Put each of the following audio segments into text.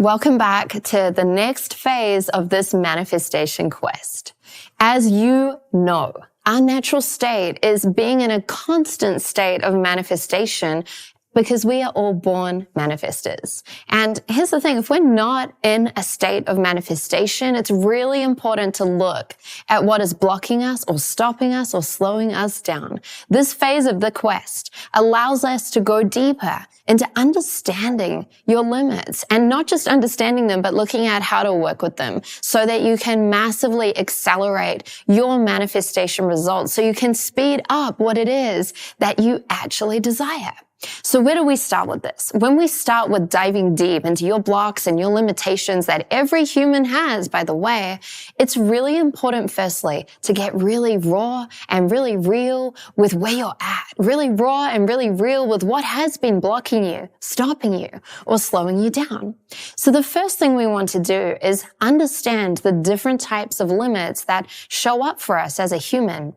Welcome back to the next phase of this manifestation quest. As you know, our natural state is being in a constant state of manifestation because we are all born manifestors. And here's the thing, if we're not in a state of manifestation, it's really important to look at what is blocking us or stopping us or slowing us down. This phase of the quest allows us to go deeper into understanding your limits, and not just understanding them, but looking at how to work with them so that you can massively accelerate your manifestation results, so you can speed up what it is that you actually desire. So where do we start with this? When we start with diving deep into your blocks and your limitations that every human has, by the way, it's really important, firstly, to get really raw and really real with where you're at. Really raw and really real with what has been blocking you, stopping you, or slowing you down. So the first thing we want to do is understand the different types of limits that show up for us as a human.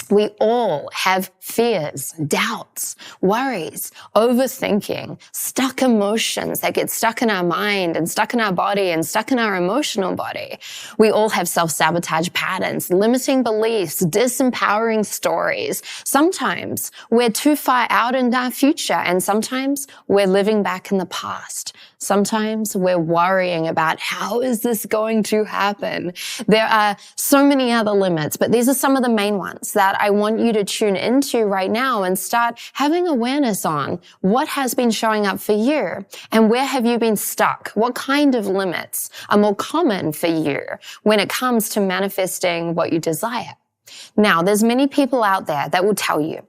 We all have fears, doubts, worries, overthinking, stuck emotions that get stuck in our mind and stuck in our body and stuck in our emotional body. We all have self-sabotage patterns, limiting beliefs, disempowering stories. Sometimes we're too far out in our future, and sometimes we're living back in the past. Sometimes we're worrying about how is this going to happen. There are so many other limits, but these are some of the main ones that I want you to tune into right now and start having awareness on what has been showing up for you and where have you been stuck? What kind of limits are more common for you when it comes to manifesting what you desire? Now, there's many people out there that will tell you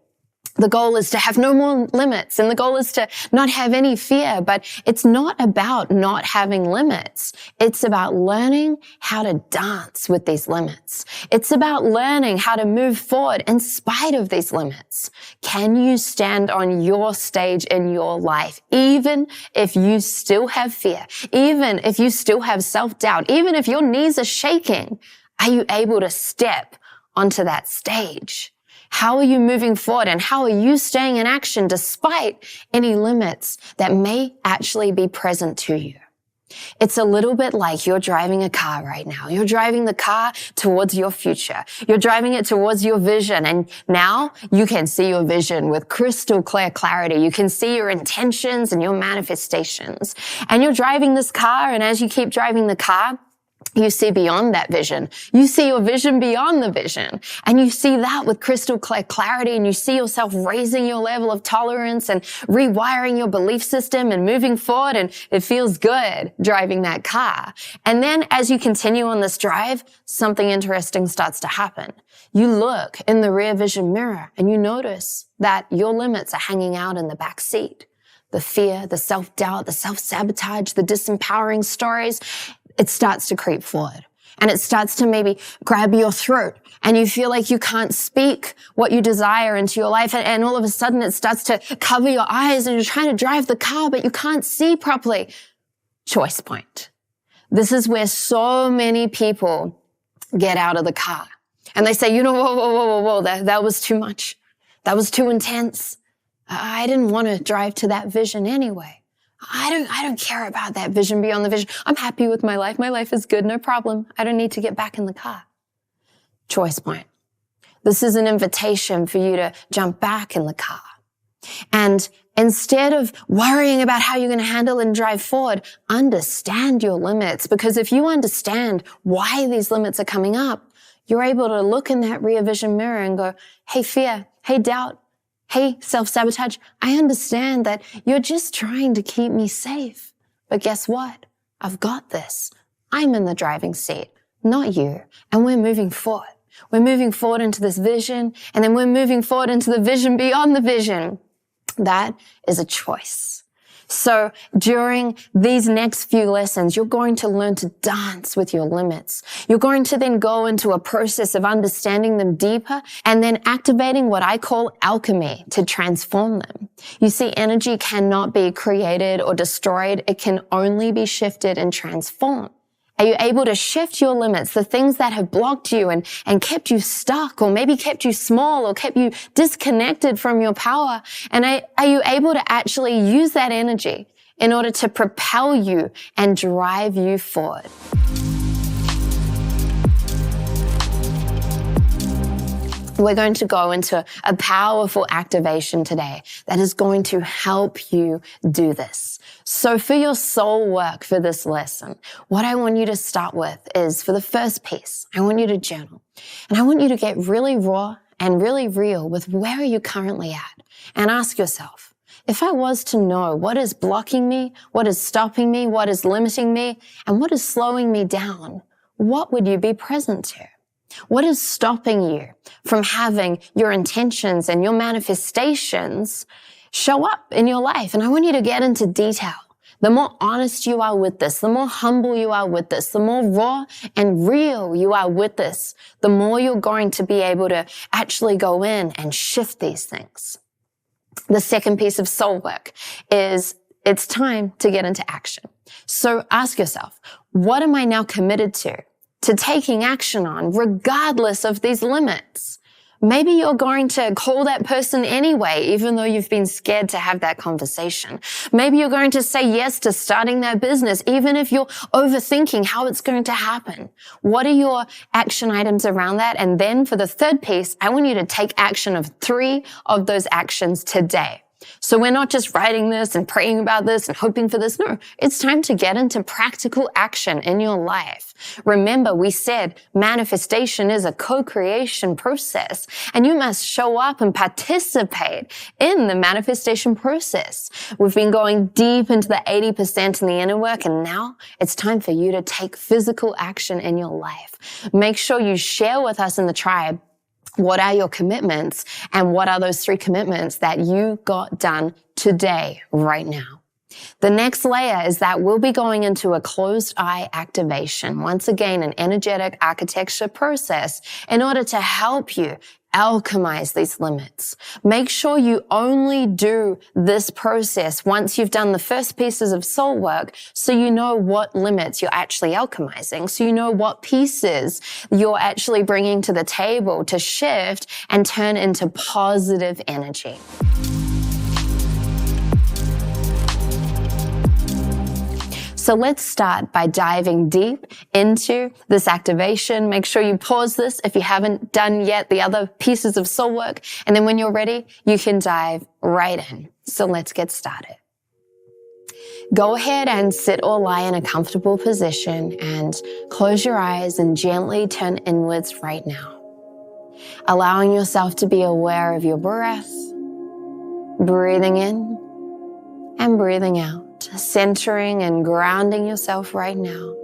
the goal is to have no more limits and the goal is to not have any fear, but it's not about not having limits. It's about learning how to dance with these limits. It's about learning how to move forward in spite of these limits. Can you stand on your stage in your life, even if you still have fear, even if you still have self-doubt, even if your knees are shaking? Are you able to step onto that stage? How are you moving forward and how are you staying in action despite any limits that may actually be present to you? It's a little bit like you're driving a car right now. You're driving the car towards your future. You're driving it towards your vision, and now you can see your vision with crystal clear clarity. You can see your intentions and your manifestations. And you're driving this car, and as you keep driving the car, you see beyond that vision. You see your vision beyond the vision. And you see that with crystal clear clarity, and you see yourself raising your level of tolerance and rewiring your belief system and moving forward, and it feels good driving that car. And then as you continue on this drive, something interesting starts to happen. You look in the rear vision mirror and you notice that your limits are hanging out in the back seat. The fear, the self-doubt, the self-sabotage, the disempowering stories, it starts to creep forward and it starts to maybe grab your throat and you feel like you can't speak what you desire into your life. And all of a sudden it starts to cover your eyes and you're trying to drive the car, but you can't see properly. Choice point. This is where so many people get out of the car and they say, whoa, that was too much. That was too intense. I didn't want to drive to that vision anyway. I don't care about that vision beyond the vision. I'm happy with my life. My life is good. No problem. I don't need to get back in the car. Choice point. This is an invitation for you to jump back in the car. And instead of worrying about how you're going to handle and drive forward, understand your limits. Because if you understand why these limits are coming up, you're able to look in that rear vision mirror and go, hey, fear, hey, doubt. Hey, self-sabotage, I understand that you're just trying to keep me safe. But guess what? I've got this. I'm in the driving seat, not you. And we're moving forward. We're moving forward into this vision, and then we're moving forward into the vision beyond the vision. That is a choice. So during these next few lessons, you're going to learn to dance with your limits. You're going to then go into a process of understanding them deeper and then activating what I call alchemy to transform them. You see, energy cannot be created or destroyed. It can only be shifted and transformed. Are you able to shift your limits, the things that have blocked you and kept you stuck, or maybe kept you small, or kept you disconnected from your power? And are you able to actually use that energy in order to propel you and drive you forward. We're going to go into a powerful activation today that is going to help you do this. So for your soul work for this lesson, what I want you to start with is, for the first piece, I want you to journal. And I want you to get really raw and really real with where are you currently at, and ask yourself, if I was to know what is blocking me, what is stopping me, what is limiting me, and what is slowing me down, what would you be present to? What is stopping you from having your intentions and your manifestations show up in your life? And I want you to get into detail. The more honest you are with this, the more humble you are with this, the more raw and real you are with this, the more you're going to be able to actually go in and shift these things. The second piece of soul work is it's time to get into action. So ask yourself, what am I now committed to taking action on, regardless of these limits? Maybe you're going to call that person anyway, even though you've been scared to have that conversation. Maybe you're going to say yes to starting that business, even if you're overthinking how it's going to happen. What are your action items around that? And then for the third piece, I want you to take action of 3 of those actions today. So we're not just writing this and praying about this and hoping for this. No, it's time to get into practical action in your life. Remember, we said manifestation is a co-creation process, and you must show up and participate in the manifestation process. We've been going deep into the 80% in the inner work, and now it's time for you to take physical action in your life. Make sure you share with us in the tribe what are your commitments, and what are those 3 commitments that you got done today, right now. The next layer is that we'll be going into a closed eye activation. Once again, an energetic architecture process in order to help you alchemize these limits. Make sure you only do this process once you've done the first pieces of soul work, so you know what limits you're actually alchemizing, so you know what pieces you're actually bringing to the table to shift and turn into positive energy. So let's start by diving deep into this activation. Make sure you pause this if you haven't done yet the other pieces of soul work. And then when you're ready, you can dive right in. So let's get started. Go ahead and sit or lie in a comfortable position and close your eyes and gently turn inwards right now. Allowing yourself to be aware of your breath, breathing in and breathing out. Centering and grounding yourself right now.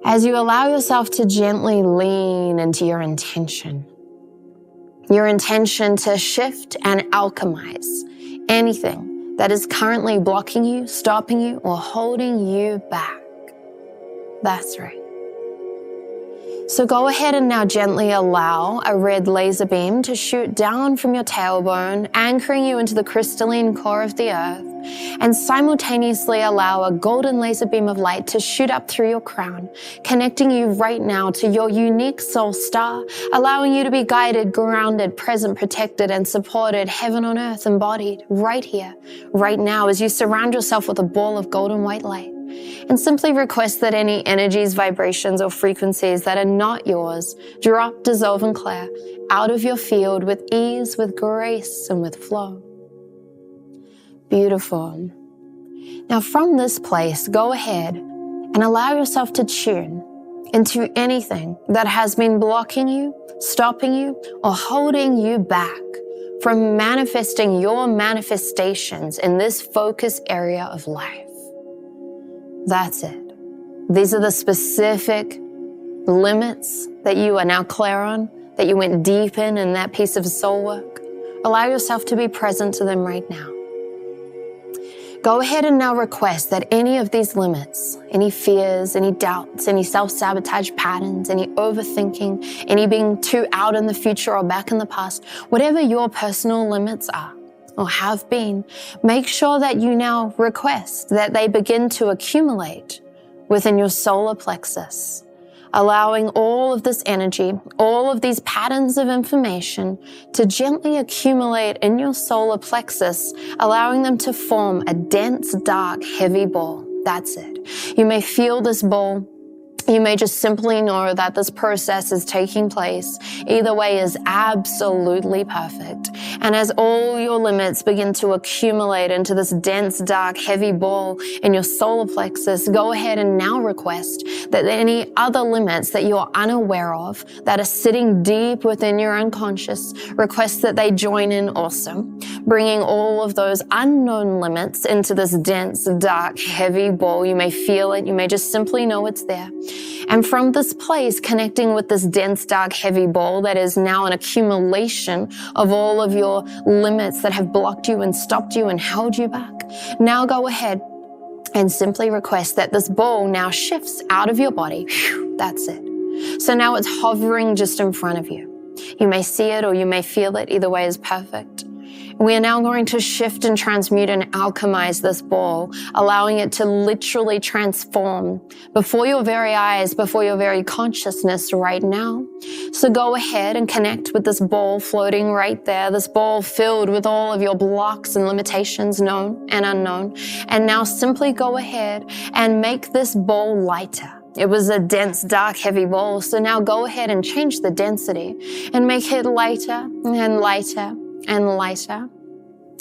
As you allow yourself to gently lean into your intention to shift and alchemize anything that is currently blocking you, stopping you, or holding you back. That's right. So go ahead and now gently allow a red laser beam to shoot down from your tailbone, anchoring you into the crystalline core of the earth, and simultaneously allow a golden laser beam of light to shoot up through your crown, connecting you right now to your unique soul star, allowing you to be guided, grounded, present, protected, and supported, heaven on earth embodied right here, right now, as you surround yourself with a ball of golden white light. And simply request that any energies, vibrations, or frequencies that are not yours drop, dissolve, and clear out of your field with ease, with grace, and with flow. Beautiful. Now from this place, go ahead and allow yourself to tune into anything that has been blocking you, stopping you, or holding you back from manifesting your manifestations in this focus area of life. That's it. These are the specific limits that you are now clear on, that you went deep in that piece of soul work. Allow yourself to be present to them right now. Go ahead and now request that any of these limits, any fears, any doubts, any self-sabotage patterns, any overthinking, any being too out in the future or back in the past, whatever your personal limits are, or have been, make sure that you now request that they begin to accumulate within your solar plexus, allowing all of this energy, all of these patterns of information to gently accumulate in your solar plexus, allowing them to form a dense, dark, heavy ball. That's it. You may feel this ball. You may just simply know that this process is taking place. Either way is absolutely perfect. And as all your limits begin to accumulate into this dense, dark, heavy ball in your solar plexus, go ahead and now request that any other limits that you're unaware of that are sitting deep within your unconscious, request that they join in also, bringing all of those unknown limits into this dense, dark, heavy ball. You may feel it. You may just simply know it's there. And from this place, connecting with this dense, dark, heavy ball that is now an accumulation of all of your limits that have blocked you and stopped you and held you back. Now go ahead and simply request that this ball now shifts out of your body. That's it. So now it's hovering just in front of you. You may see it or you may feel it. Either way is perfect. We are now going to shift and transmute and alchemize this ball, allowing it to literally transform before your very eyes, before your very consciousness right now. So go ahead and connect with this ball floating right there, this ball filled with all of your blocks and limitations, known and unknown. And now simply go ahead and make this ball lighter. It was a dense, dark, heavy ball. So now go ahead and change the density and make it lighter and lighter and lighter.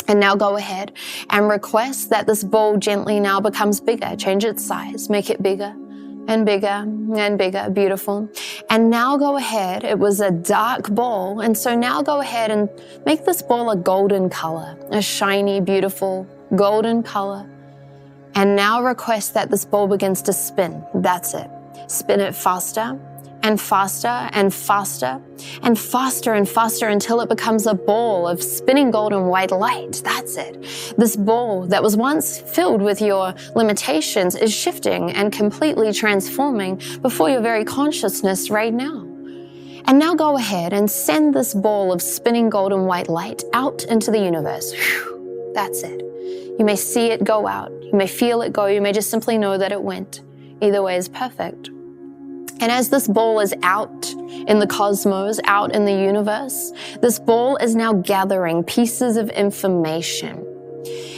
And now go ahead and request that this ball gently now becomes bigger. Change its size, make it bigger and bigger and bigger. Beautiful. And now go ahead. It was a dark ball. And so now go ahead and make this ball a golden color, a shiny, beautiful golden color. And now request that this ball begins to spin. That's it. Spin it faster and faster and faster and faster and faster until it becomes a ball of spinning golden white light. That's it. This ball that was once filled with your limitations is shifting and completely transforming before your very consciousness right now. And now go ahead and send this ball of spinning golden white light out into the universe. That's it. You may see it go out. You may feel it go. You may just simply know that it went. Either way is perfect. And as this ball is out in the cosmos, out in the universe, this ball is now gathering pieces of information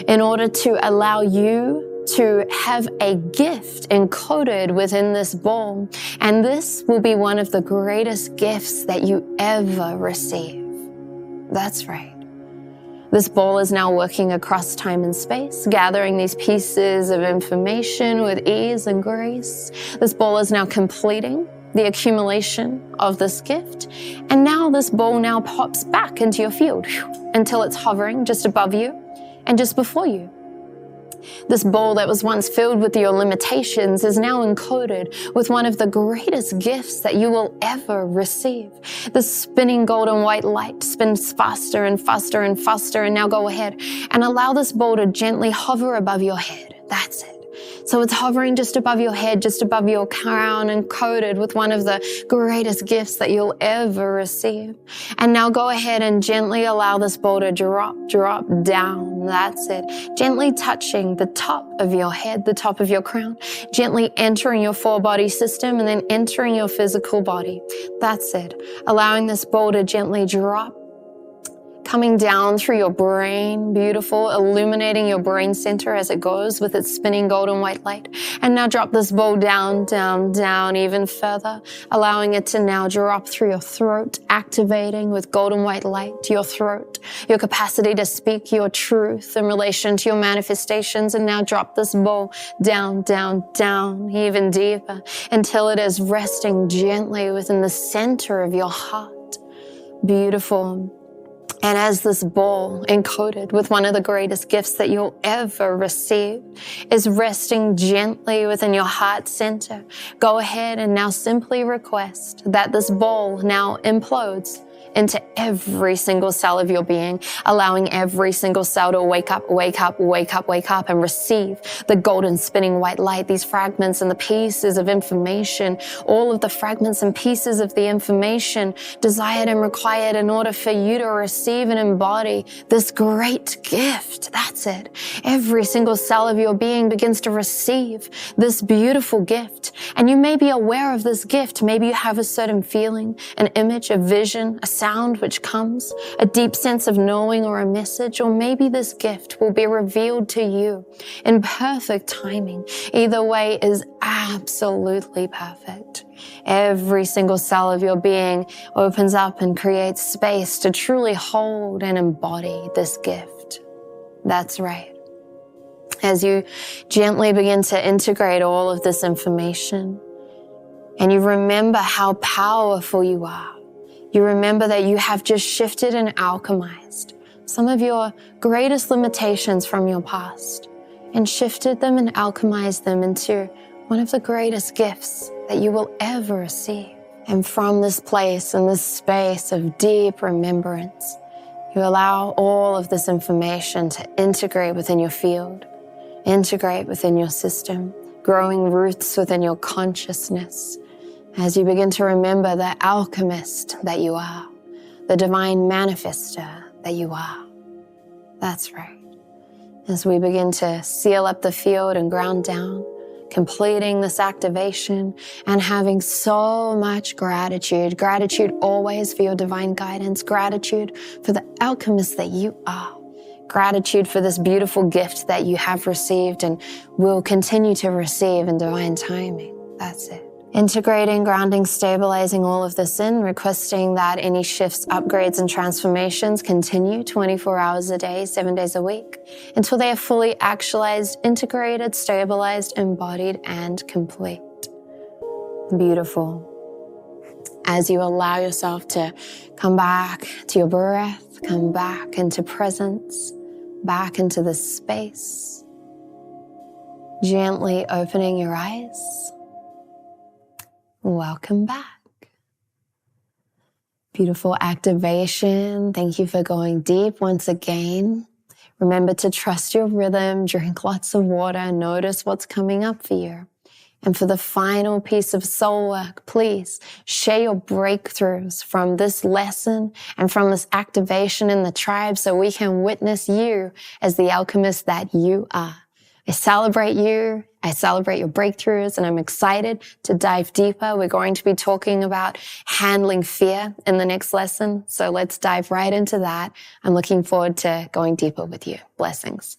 in order to allow you to have a gift encoded within this ball. And this will be one of the greatest gifts that you ever receive. That's right. This ball is now working across time and space, gathering these pieces of information with ease and grace. This ball is now completing the accumulation of this gift. And now this ball now pops back into your field until it's hovering just above you and just before you. This ball that was once filled with your limitations is now encoded with one of the greatest gifts that you will ever receive. The spinning golden white light spins faster and faster and faster. And now go ahead and allow this ball to gently hover above your head. That's it. So it's hovering just above your head, just above your crown, encoded with one of the greatest gifts that you'll ever receive. And now go ahead and gently allow this ball to drop down. That's it. Gently touching the top of your head, the top of your crown, gently entering your four-body system and then entering your physical body. That's it. Allowing this ball to gently drop, coming down through your brain, beautiful, illuminating your brain center as it goes with its spinning golden white light. And now drop this ball down, down, down even further, allowing it to now drop through your throat, activating with golden white light your throat, your capacity to speak your truth in relation to your manifestations. And now drop this ball down, down, down, even deeper until it is resting gently within the center of your heart. Beautiful. And as this ball, encoded with one of the greatest gifts that you'll ever receive, is resting gently within your heart center, go ahead and now simply request that this ball now implodes into every single cell of your being, allowing every single cell to wake up, wake up, wake up, wake up, and receive the golden spinning white light, these fragments and the pieces of information, all of the fragments and pieces of the information desired and required in order for you to receive and embody this great gift. That's it. Every single cell of your being begins to receive this beautiful gift. And you may be aware of this gift. Maybe you have a certain feeling, an image, a vision, a sound which comes, a deep sense of knowing or a message, or maybe this gift will be revealed to you in perfect timing. Either way is absolutely perfect. Every single cell of your being opens up and creates space to truly hold and embody this gift. That's right. As you gently begin to integrate all of this information, and you remember how powerful you are, you remember that you have just shifted and alchemized some of your greatest limitations from your past and shifted them and alchemized them into one of the greatest gifts that you will ever receive. And from this place and this space of deep remembrance, you allow all of this information to integrate within your field, integrate within your system, growing roots within your consciousness, as you begin to remember the alchemist that you are, the divine manifester that you are. That's right. As we begin to seal up the field and ground down, completing this activation and having so much gratitude. Gratitude always for your divine guidance. Gratitude for the alchemist that you are. Gratitude for this beautiful gift that you have received and will continue to receive in divine timing. That's it. Integrating, grounding, stabilizing all of this in, requesting that any shifts, upgrades, and transformations continue 24 hours a day, 7 days a week, until they are fully actualized, integrated, stabilized, embodied, and complete. Beautiful. As you allow yourself to come back to your breath, come back into presence, back into this space, gently opening your eyes. Welcome back. Beautiful activation. Thank you for going deep once again. Remember to trust your rhythm, drink lots of water, notice what's coming up for you. And for the final piece of soul work, please share your breakthroughs from this lesson and from this activation in the tribe so we can witness you as the alchemist that you are. I celebrate you. I celebrate your breakthroughs, and I'm excited to dive deeper. We're going to be talking about handling fear in the next lesson. So let's dive right into that. I'm looking forward to going deeper with you. Blessings.